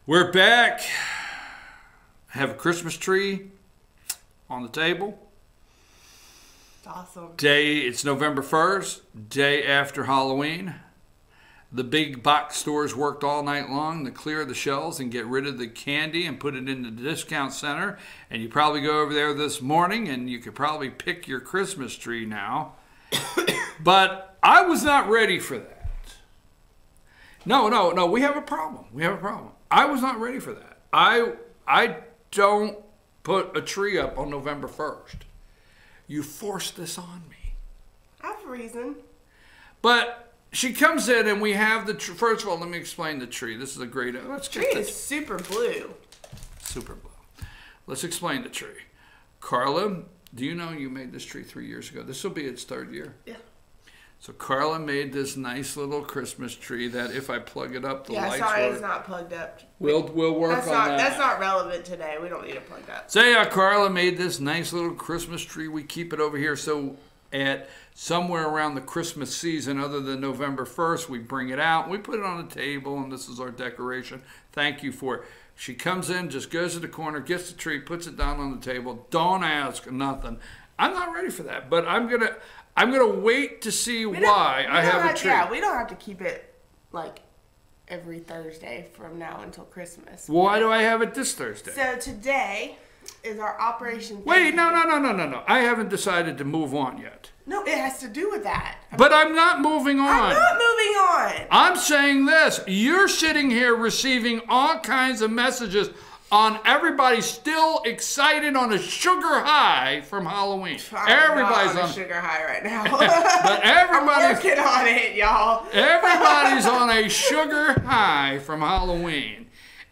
We're back. I have a Christmas tree on the table. It's awesome. It's November 1st, day after Halloween. The big box stores worked all night long to clear the shelves and get rid of the candy and put it in the discount center. And you probably go over there this morning and you could probably pick your Christmas tree now. But I was not ready for that. No, we have a problem. I was not ready for that. I don't put a tree up on November 1st. You forced this on me. I have a reason. But she comes in and we have the tree. First of all, let me explain the tree. This is a great... The tree is super blue. Super blue. Let's explain the tree. Karla, do you know you made this tree 3 years ago? This will be its third year. Yeah. So Karla made this nice little Christmas tree that if I plug it up, the lights work. Yeah, sorry, it's not plugged up. We'll work on that. That's not relevant today. We don't need it plugged up. So Karla made this nice little Christmas tree. We keep it over here. So at somewhere around the Christmas season, other than November 1st, we bring it out. We put it on a table, and this is our decoration. Thank you for it. She comes in, just goes to the corner, gets the tree, puts it down on the table. Don't ask nothing. I'm not ready for that, but I'm gonna wait to see why I have a tree. Yeah, we don't have to keep it like every Thursday from now until Christmas. Why do I have it this Thursday? So today is our Operation. Wait, no. I haven't decided to move on yet. No, it has to do with that. But I'm not moving on. I'm not moving on. I'm saying this. You're sitting here receiving all kinds of messages on everybody still excited on a sugar high from Halloween. Everybody's on a sugar high right now. But everybody's I'm working on it, y'all. Everybody's on a sugar high from Halloween.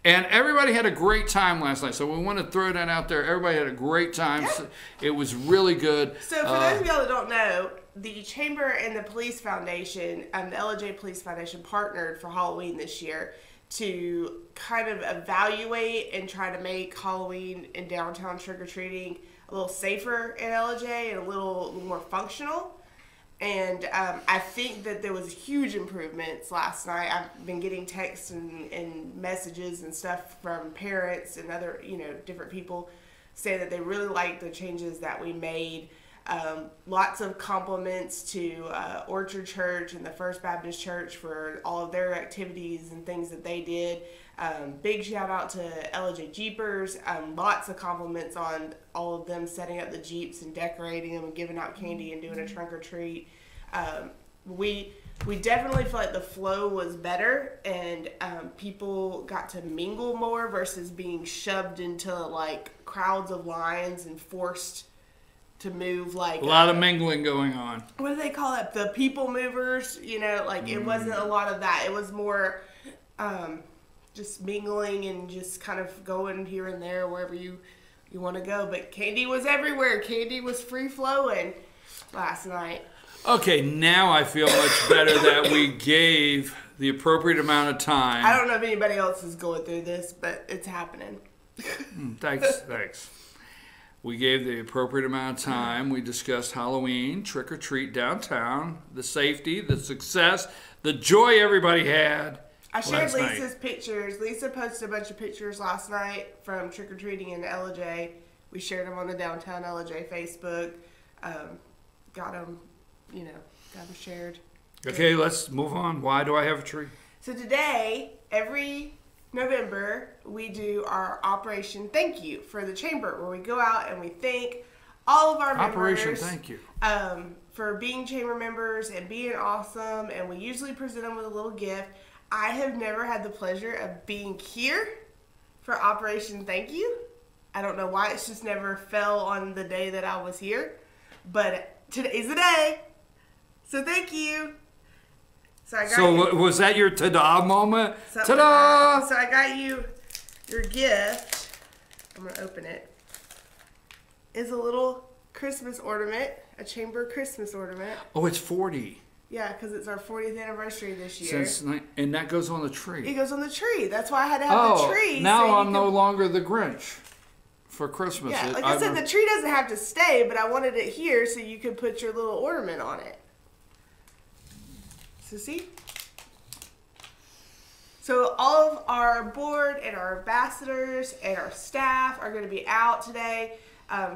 And everybody had a great time last night. So we want to throw that out there. Everybody had a great time. Yeah. It was really good. So for those of y'all that don't know, the Chamber and the Police Foundation, the LJ Police Foundation partnered for Halloween this year to kind of evaluate and try to make Halloween and downtown trick-or-treating a little safer in LJ and a little more functional. And I think that there was huge improvements last night. I've been getting texts and messages and stuff from parents and other, different people saying that they really liked the changes that we made. Lots of compliments to Orchard Church and the First Baptist Church for all of their activities and things that they did. Big shout out to LJ Jeepers. Lots of compliments on all of them setting up the Jeeps and decorating them and giving out candy and doing a trunk or treat. We definitely feel like the flow was better and people got to mingle more versus being shoved into like crowds of lines and forced to move like... A lot of mingling going on. What do they call it? The people movers, it wasn't a lot of that. It was more just mingling and just kind of going here and there wherever you want to go. But candy was everywhere. Candy was free-flowing last night. Okay, now I feel much better that we gave the appropriate amount of time. I don't know if anybody else is going through this, but it's happening. Thanks. We gave the appropriate amount of time. We discussed Halloween, trick-or-treat downtown, the safety, the success, the joy everybody had. I shared Lisa's pictures. Lisa posted a bunch of pictures last night from trick-or-treating in LJ. We shared them on the Downtown LJ Facebook. Got them shared. Okay, let's move on. Why do I have a tree? So today, every November, we do our Operation Thank You for the Chamber, where we go out and we thank all of our members. Operation Thank You. For being Chamber members and being awesome, and we usually present them with a little gift. I have never had the pleasure of being here for Operation Thank You. I don't know why, it's just never fell on the day that I was here, but today's the day. So thank you. So was that your ta-da moment? Ta-da! So I got you your gift. I'm going to open it. It's a little Christmas ornament, a chamber Christmas ornament. Oh, it's 40. Yeah, because it's our 40th anniversary this year. And that goes on the tree. It goes on the tree. That's why I had to have the tree. Now I'm no longer the Grinch for Christmas. Yeah, like I said, the tree doesn't have to stay, but I wanted it here so you could put your little ornament on it. So see? So all of our board and our ambassadors and our staff are going to be out today,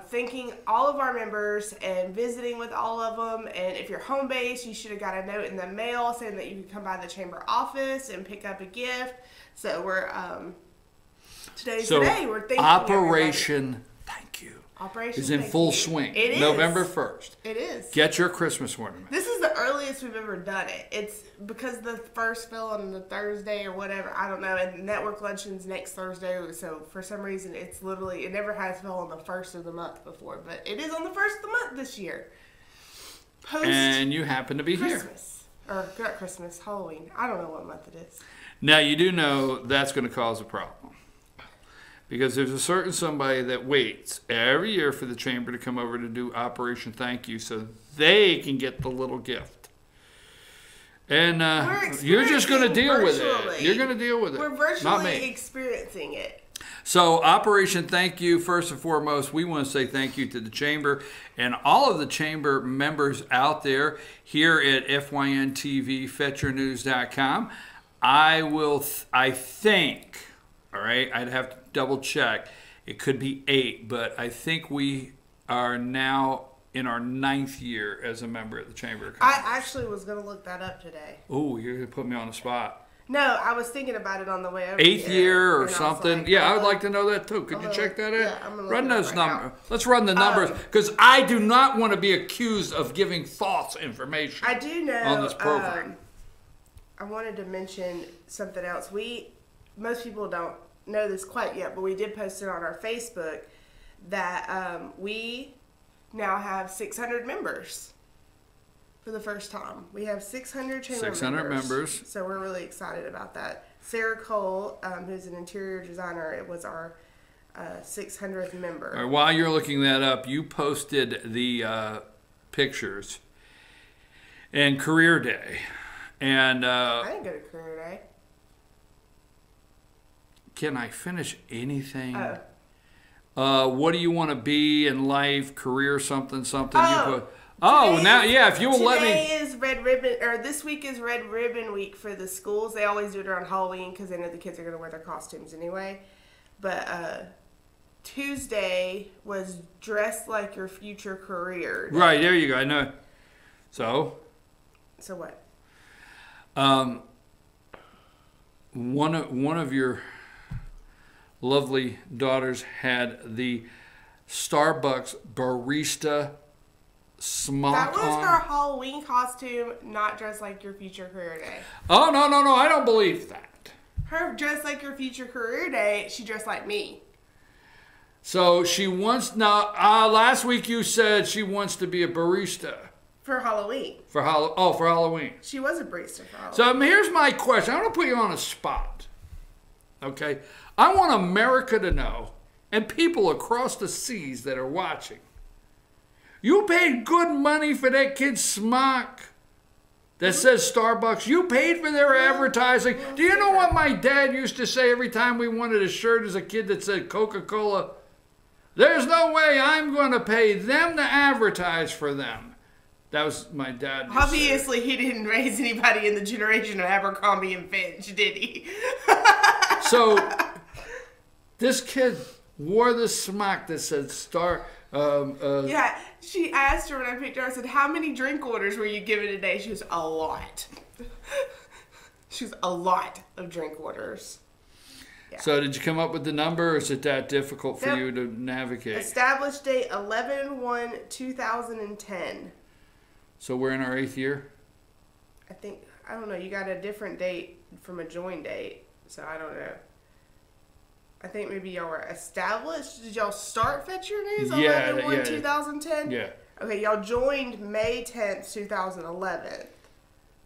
thanking all of our members and visiting with all of them. And if you're home based, you should have got a note in the mail saying that you can come by the chamber office and pick up a gift. So we're today. We're thanking Operation Thank You Operation is in full swing. It is November 1st. It is. Get your Christmas ornament. This is the earliest we've ever done it. It's because the first fell on the Thursday or whatever. I don't know. And network luncheon's next Thursday. So for some reason, it never has fell on the first of the month before. But it is on the first of the month this year. And you happen to be here. Or not Christmas, Halloween. I don't know what month it is. Now, you do know that's going to cause a problem. Because there's a certain somebody that waits every year for the chamber to come over to do Operation Thank You so they can get the little gift. And you're just going to deal with it. You're going to deal with it. We're virtually experiencing it. So Operation Thank You, first and foremost, we want to say thank you to the chamber and all of the chamber members out there here at FYNTV, FetchYourNews.com. I think, all right, I'd have to double check. It could be 8, but I think we are now in our 9th year as a member of the Chamber of Commerce. I actually was going to look that up today. Oh, you're going to put me on the spot. No, I was thinking about it on the way over. 8th year or something. Like, yeah, I would like to know that too. Could you check that out? Yeah, I'm gonna run those numbers. Let's run the numbers because I do not want to be accused of giving false information. I do know on this program. I wanted to mention something else. Most people don't know this quite yet, but we did post it on our Facebook that we now have 600 members for the first time. We have 600 chamber 600 members. So we're really excited about that. Sarah Cole, who's an interior designer, it was our 600th member. All right, while you're looking that up, you posted the pictures and Career Day. And I didn't go to Career Day. Can I finish anything? Oh. What do you want to be in life? Career something. Oh, now, yeah, if you will let me. Today is Red Ribbon, or this week is Red Ribbon Week for the schools. They always do it around Halloween because they know the kids are going to wear their costumes anyway. But Tuesday was Dress Like Your Future Career Day. Right, there you go. I know. So what? One of your lovely daughters had the Starbucks barista smock That was on. her Halloween costume, not Dress Like Your Future Career Day. Oh, no, I don't believe that. Her Dress Like Your Future Career Day, she dressed like me. So she wants now. Last week you said she wants to be a barista For Halloween. for Halloween. She was a barista for Halloween. So here's my question. I want to put you on a spot. Okay, I want America to know, and people across the seas that are watching. You paid good money for that kid's smock that says Starbucks. You paid for their advertising. Do you know what my dad used to say every time we wanted a shirt as a kid that said Coca-Cola? There's no way I'm going to pay them to advertise for them. That was my dad. Obviously, he didn't raise anybody in the generation of Abercrombie and Finch, did he? So, this kid wore the smock that said yeah, she asked her when I picked her, I said, how many drink orders were you given today? She was, a lot. She was, a lot of drink orders. Yeah. So did you come up with the number, or is it that difficult for you to navigate? Established date 11/1/2010. So we're in our 8th year? I don't know, you got a different date from a join date, so I don't know. I think maybe y'all were established. Did y'all start Fetch Your News 11/1/2010? Yeah. Okay, y'all joined May 10th, 2011.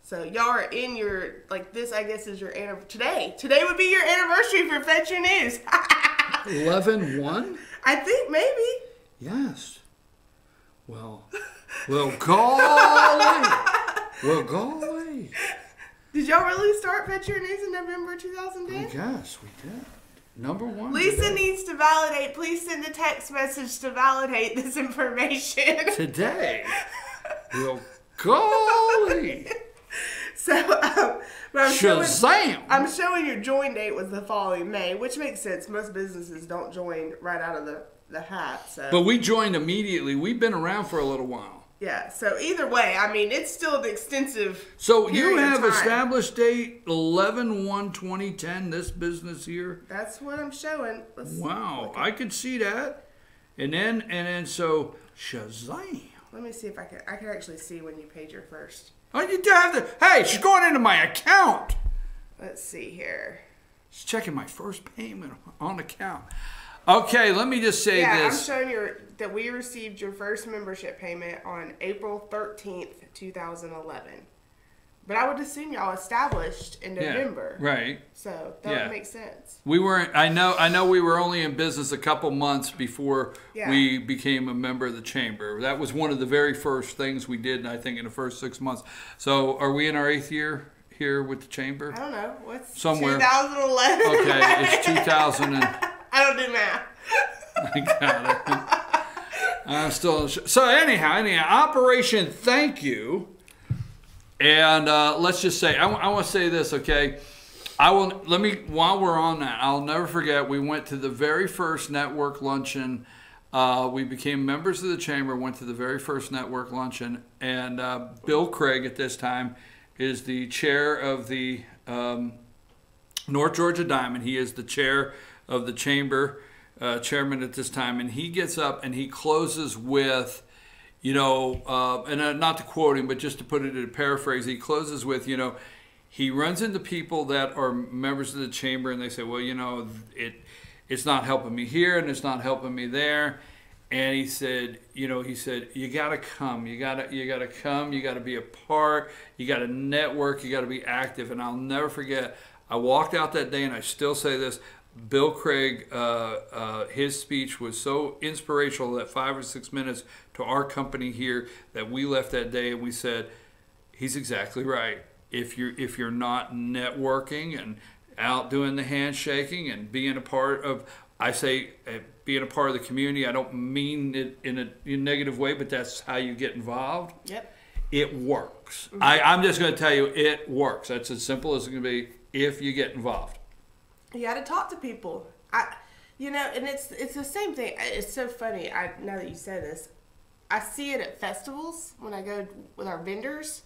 So y'all are in your, this I guess is your anniversary. Today would be your anniversary for Fetch Your News. 11/1? I think maybe. Yes. Well, golly. Well, golly. Did y'all really start Fetch Your News in November 2010? I guess we did. Number 1. Lisa today. needs to validate. Please send a text message to validate this information. Today. Well, golly. So So, but Shazam! I'm showing your join date was the following May, which makes sense. Most businesses don't join right out of the hat. So. But we joined immediately. We've been around for a little while. Yeah, so either way, I mean, it's still the extensive. So you have established date 11/1/2010. This business here. That's what I'm showing. Wow, I could see that. And then so Shazam. Let me see if I can actually see when you paid your first. Oh, you have to. Hey, she's going into my account. Let's see here. She's checking my first payment on account. Okay, let me just say this. I'm showing that we received your first membership payment on April 13th, 2011. But I would assume y'all established in November. Yeah, right. So that would make sense. We weren't. I know we were only in business a couple months before we became a member of the chamber. That was one of the very first things we did, I think, in the first 6 months. So are we in our 8th year here with the chamber? I don't know. What's somewhere? 2011. Okay, it's 2000 and I don't do math. I got it. I'm still so anyhow, Operation Thank You. And let's just say, I want to say this, okay? While we're on that, I'll never forget, we went to the very first network luncheon. We became members of the chamber, went to the very first network luncheon, and Bill Craig at this time is the chair of the North Georgia Diamond. He is the chair of the chamber, chairman at this time, and he gets up and he closes with, and not to quote him, but just to put it in a paraphrase, he closes with, he runs into people that are members of the chamber and they say, well, it's not helping me here and it's not helping me there. And he said, you got to come, you got to come, you got to be a part, you got to network, you got to be active. And I'll never forget, I walked out that day and I still say this, Bill Craig, his speech was so inspirational, that 5 or 6 minutes to our company here, that we left that day and we said, he's exactly right. If you're not networking and out doing the handshaking and being a part of, being a part of the community, I don't mean it in a negative way, but that's how you get involved. Yep. It works. Mm-hmm. I'm just going to tell you, it works. That's as simple as it can be if you get involved. You got to talk to people. And it's the same thing. It's so funny. Now that you say this, I see it at festivals when I go with our vendors.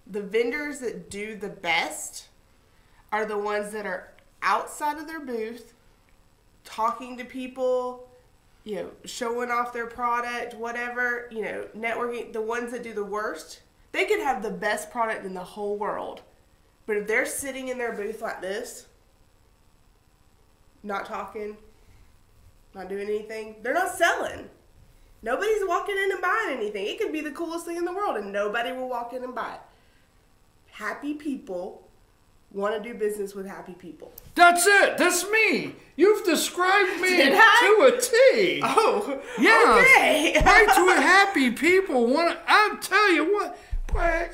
The vendors that do the best are the ones that are outside of their booth, talking to people, showing off their product, whatever, networking. The ones that do the worst, they could have the best product in the whole world. But if they're sitting in their booth like this, not talking, not doing anything, they're not selling. Nobody's walking in and buying anything. It could be the coolest thing in the world and nobody will walk in and buy it. Happy people want to do business with happy people. That's it. That's me. You've described me to a T. Oh, yeah. Okay. Right to a happy people. I'll tell you what. Boy,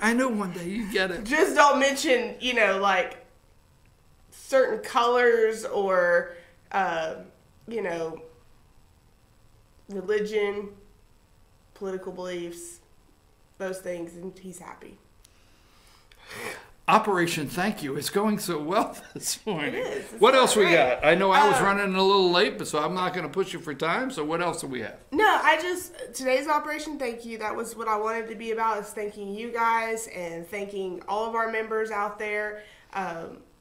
I know one day you get it. Just don't mention, like certain colors or, religion, political beliefs, those things, and he's happy. Operation Thank You. It's going so well this morning. It is. What else we got? I know I was running a little late, but so I'm not going to push you for time. So what else do we have? No, today's Operation Thank You, that was what I wanted to be about, is thanking you guys and thanking all of our members out there.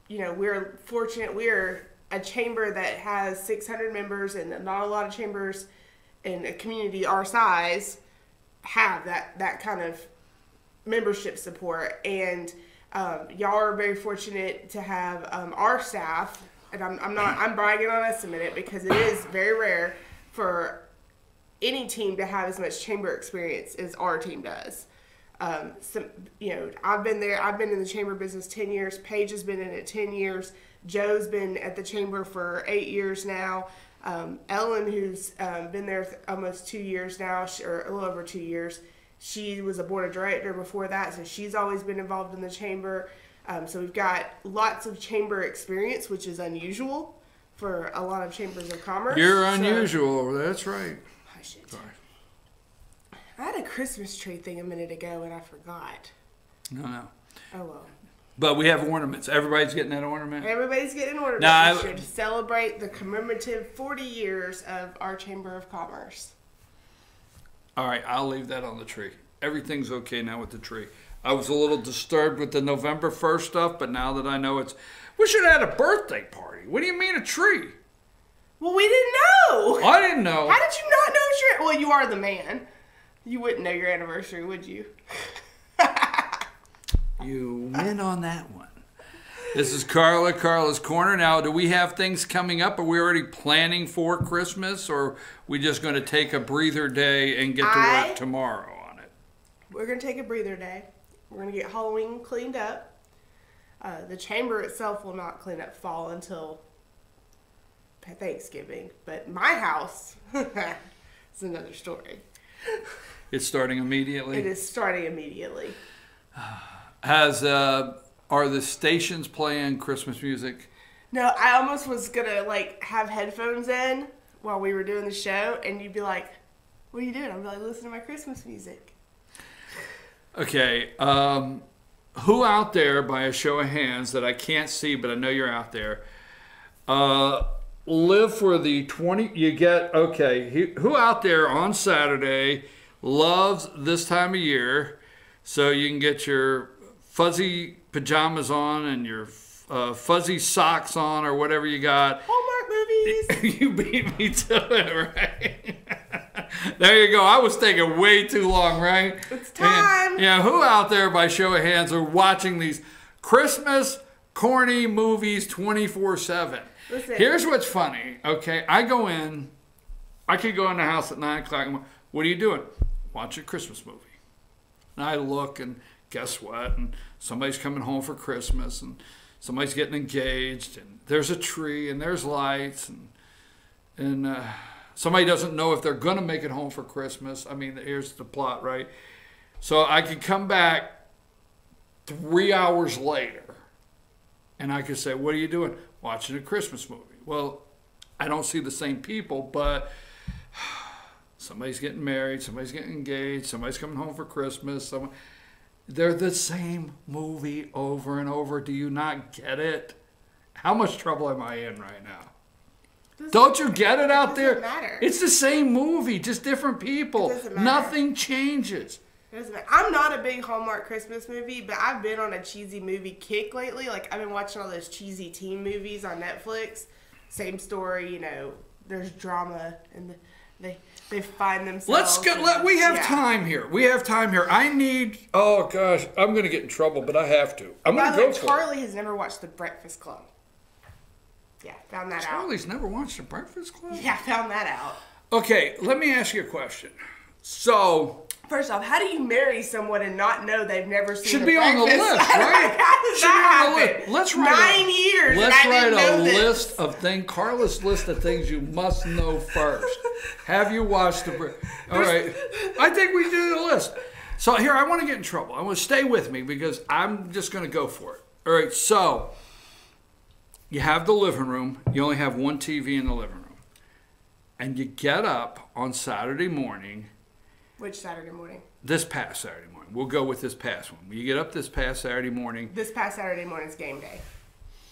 We're fortunate. We're a chamber that has 600 members, and not a lot of chambers in a community our size have that kind of membership support. And y'all are very fortunate to have our staff, and I'm bragging on us a minute because it is very rare for any team to have as much chamber experience as our team does. I've been there. I've been in the chamber business 10 years. Paige has been in it 10 years. Joe's been at the chamber for 8 years now. Ellen, who's been there almost 2 years now, or a little over 2 years, she was a board of director before that, so she's always been involved in the chamber. So we've got lots of chamber experience, which is unusual for a lot of chambers of commerce. You're unusual. That's right. Hush it. Sorry. I had a Christmas tree thing a minute ago and I forgot. No. Oh, well. But we have ornaments. Everybody's getting that ornament? Everybody's getting an ornament this year to celebrate the commemorative 40 years of our Chamber of Commerce. All right, I'll leave that on the tree. Everything's okay now with the tree. I was a little disturbed with the November 1st stuff, but now that I know we should have had a birthday party. What do you mean a tree? Well, we didn't know. I didn't know. How did you not know well, you are the man. You wouldn't know your anniversary, would you? You win on that one. This is Karla, Karla's Corner. Now, do we have things coming up? Are we already planning for Christmas, or are we just going to take a breather day and get to work tomorrow on it? We're going to take a breather day. We're going to get Halloween cleaned up. The chamber itself will not clean up fall until Thanksgiving. But my house, it's another story. It's starting immediately? It is starting immediately. Are the stations playing Christmas music? No, I almost was gonna have headphones in while we were doing the show, and you'd be like, "What are you doing?" I'd be like, "Listen to my Christmas music." Okay, who out there, by a show of hands that I can't see, but I know you're out there, live for the 20? You get who out there on Saturday loves this time of year, so you can get your fuzzy pajamas on and your fuzzy socks on or whatever you got. Hallmark movies. You beat me to it, right? There you go. I was taking way too long, right? It's time. And, who out there, by show of hands, are watching these Christmas corny movies 24/7? Listen. Here's what's funny, okay? I could go in the house at 9 o'clock and what are you doing? Watch a Christmas movie. And I look and guess what? And somebody's coming home for Christmas, and somebody's getting engaged, and there's a tree, and there's lights, and somebody doesn't know if they're going to make it home for Christmas. I mean, here's the plot, right? So I could come back 3 hours later, and I could say, what are you doing? Watching a Christmas movie. Well, I don't see the same people, but somebody's getting married, somebody's getting engaged, somebody's coming home for Christmas, they're the same movie over and over. Do you not get it? How much trouble am I in right now? Don't you get it out there? It doesn't matter. It's the same movie, just different people. It doesn't matter. Nothing changes. It doesn't matter. I'm not a big Hallmark Christmas movie, but I've been on a cheesy movie kick lately. I've been watching all those cheesy teen movies on Netflix. Same story, there's drama and they find themselves. Let's go. We have time here. I need. Oh gosh, I'm going to get in trouble, but I have to. I'm going to go for it. Charlie has never watched The Breakfast Club. Yeah, found that out. Charlie's never watched The Breakfast Club? Yeah, found that out. Okay, let me ask you a question. So, first off, how do you marry someone and not know they've never seen should be on the list, right? How does that happen? Let's write 9 years. Let's and I write didn't know a this. list of things. Karla's list of things you must know first. Have you watched the? All right, I think we do the list. So here, I want to get in trouble. I want to stay with me because I'm just going to go for it. All right, so you have the living room. You only have one TV in the living room, and you get up on Saturday morning. Which Saturday morning? This past Saturday morning. We'll go with this past one. You get up this past Saturday morning. This past Saturday morning is game day.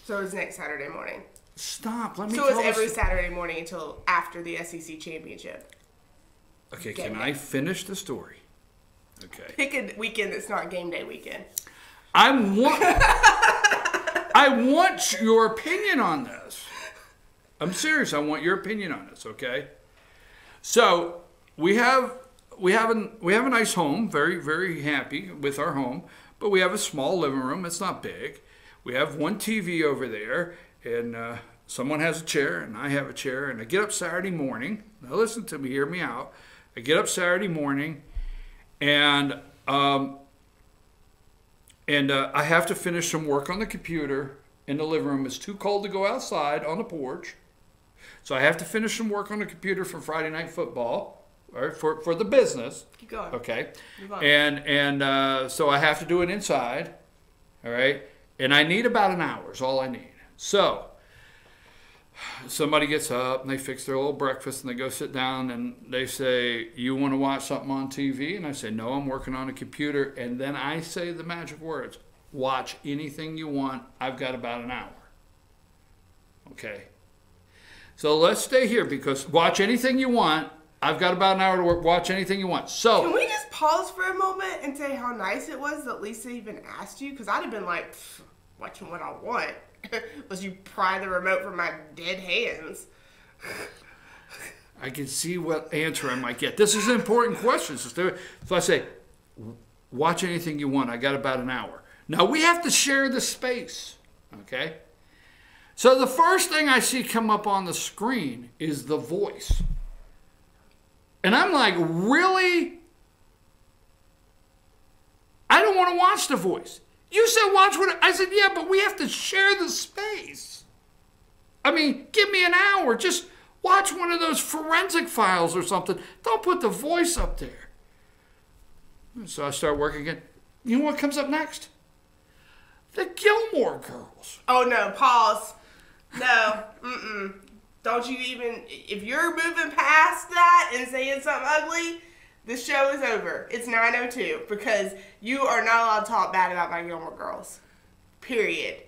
So it's next Saturday morning. Stop. Let me So tell it's every us. Saturday morning until after the SEC championship. Okay, Game can day. I finish the story? Okay. Pick a weekend that's not game day weekend. I want your opinion on this. I'm serious. I want your opinion on this, okay? So we have a nice home, very, very happy with our home, but we have a small living room. It's not big. We have one TV over there, and someone has a chair, and I have a chair, and I get up Saturday morning. Now listen to me, hear me out. I get up Saturday morning, and I have to finish some work on the computer in the living room. It's too cold to go outside on the porch, so I have to finish some work on the computer for Friday Night Football. All right, for the business. Keep going. Okay. Move on. And so I have to do it inside. All right. And I need about an hour is all I need. So somebody gets up and they fix their little breakfast and they go sit down and they say, you want to watch something on TV? And I say, no, I'm working on a computer. And then I say the magic words, watch anything you want. I've got about an hour. Okay. So let's stay here because watch anything you want. I've got about an hour to work. Watch anything you want. So can we just pause for a moment and say how nice it was that Lisa even asked you? Because I'd have been like, watching what I want. Was you pry the remote from my dead hands? I can see what answer I might get. This is an important question. So I say, watch anything you want. I got about an hour. Now we have to share the space. Okay? So the first thing I see come up on the screen is the voice. And I'm like, really? I don't want to watch The Voice. You said watch what I said, yeah, but we have to share the space. I mean, give me an hour. Just watch one of those forensic files or something. Don't put The Voice up there. So I start working again. You know what comes up next? The Gilmore Girls. Oh, no, pause. No, Don't you even, if you're moving past that and saying something ugly, the show is over. It's 9:02 because you are not allowed to talk bad about my Gilmore Girls. Period.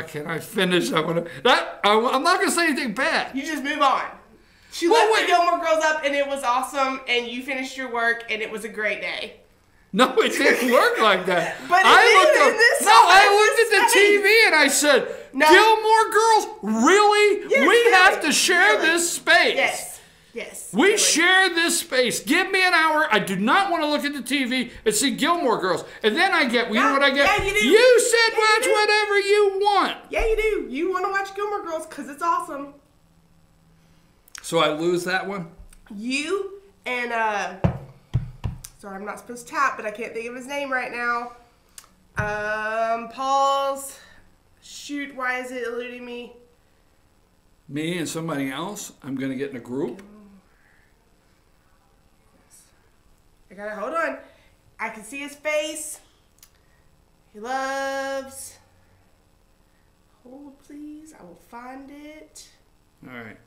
Can I finish? I'm not going to say anything bad. You just move on. She left the Gilmore Girls up and it was awesome and you finished your work and it was a great day. No, it didn't work like that. But I looked at the TV and I said, no. Gilmore Girls, really? Yes, we have to share this space. Yes. Yes. We share this space. Give me an hour. I do not want to look at the TV and see Gilmore Girls. And then I get, you know what I get? Yeah, you do. You said watch whatever you want. Yeah, you do. You want to watch Gilmore Girls because it's awesome. So I lose that one? You and, sorry, I'm not supposed to tap, but I can't think of his name right now. Paul's, shoot, why is it eluding me? Me and somebody else? I'm going to get in a group? I gotta, hold on. I can see his face. He loves, hold please, I will find it. All right.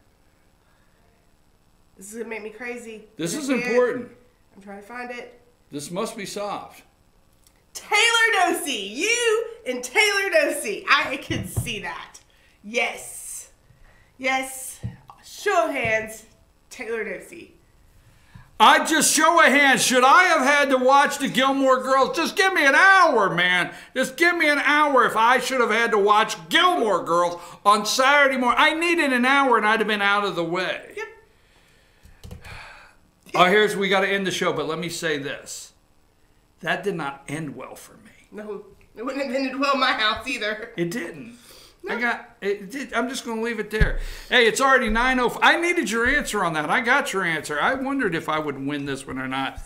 This is gonna make me crazy. This is important. I'm trying to find it. This must be solved. Taylor Dosey. You and Taylor Dosey. I can see that. Yes. Yes. Show of hands. Taylor Dosey. I just show of hands. Should I have had to watch the Gilmore Girls? Just give me an hour, man. Just give me an hour if I should have had to watch Gilmore Girls on Saturday morning. I needed an hour and I'd have been out of the way. Yep. Oh, we got to end the show, but let me say this. That did not end well for me. No, it wouldn't have ended well in my house either. It didn't. No. I'm just going to leave it there. Hey, it's already 9:05. I needed your answer on that. I got your answer. I wondered if I would win this one or not.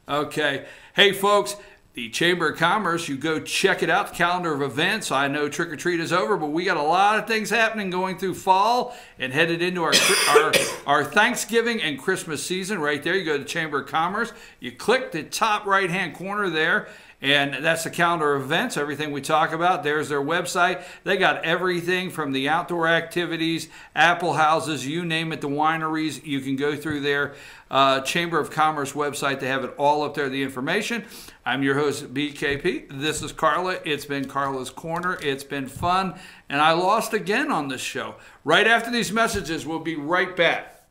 Okay. Hey, folks. The Chamber of Commerce, you go check it out, the calendar of events. I know Trick or Treat is over, but we got a lot of things happening going through fall and headed into our Thanksgiving and Christmas season. Right there, you go to the Chamber of Commerce. You click the top right-hand corner there, and that's the calendar of events, everything we talk about. There's their website. They got everything from the outdoor activities, apple houses, you name it, the wineries. You can go through their Chamber of Commerce website. They have it all up there, the information. I'm your host, BKP. This is Karla. It's been Karla's Corner. It's been fun, and I lost again on this show. Right after these messages, we'll be right back.